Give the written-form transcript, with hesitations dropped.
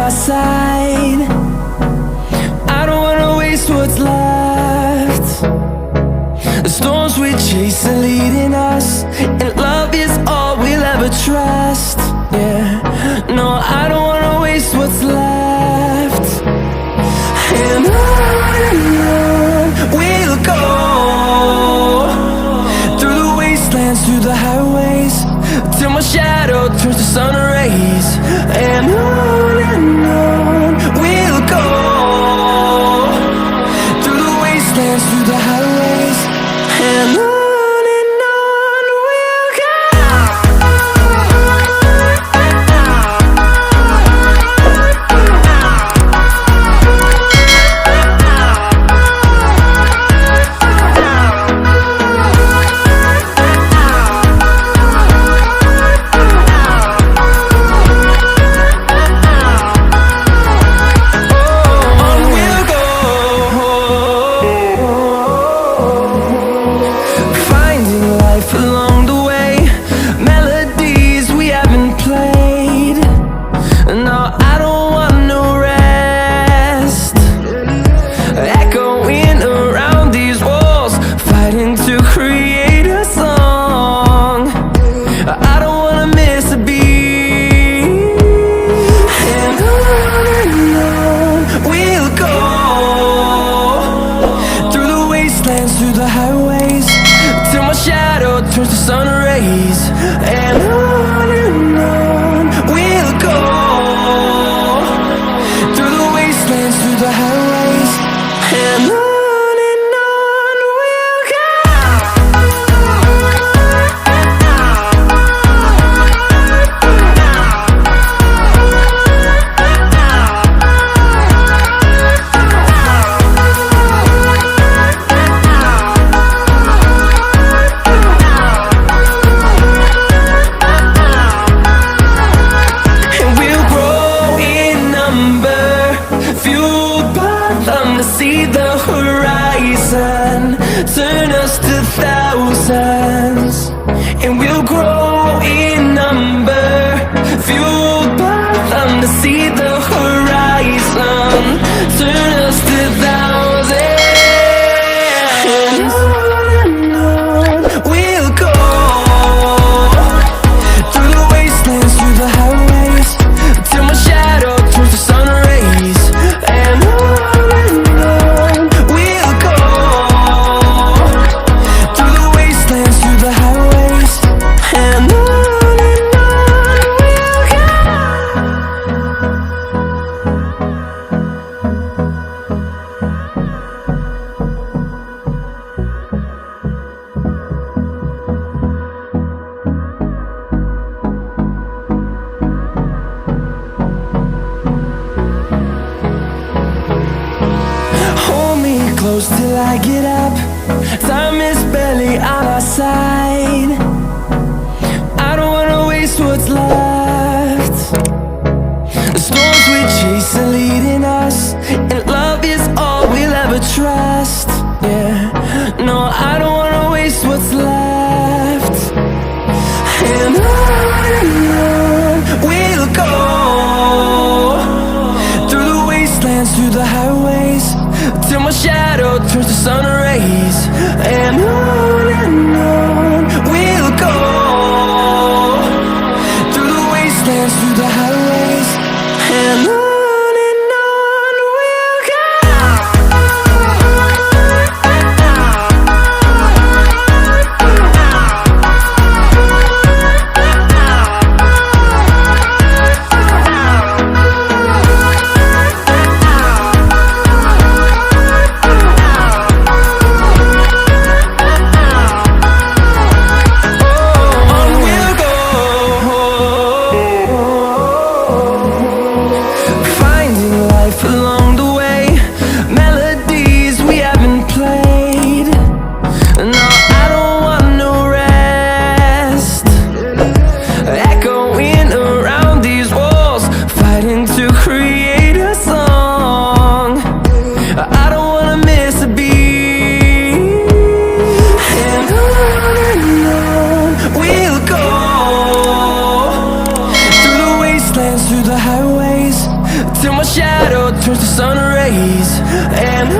our side. I don't wanna waste what's left. The storms we chase are leading us, and love is all we'll ever trust. Yeah, no, I don't wanna waste what's left. And on we'll go, through the wastelands, through the highways, till my shadow turns to sun rays. And on we'll go, through the wastelands, through the highways, and on we'll go. Through the highways, till my shadow turns to sun rays. And on we'll go, through the wastelands, through the highways, and on we'll go. See the horizon, turn us to thousands, and we'll grow in number, fueled by them. To see the horizon, turn us to thousands, and on we'll go, through the wastelands, through the highways, till my shadow turns to sun rays. And close till I get up, time is barely on our side. I don't wanna waste what's left. The storms we chase are leading us, and love is all we'll ever trust. Yeah, no, I don't wanna waste what's left. And on we'll go, through the wastelands, through the highways, till my shadow turns to sun rays. And on we'll go, through the wastelands, through the highways, and on we'll go. turns to sun rays. And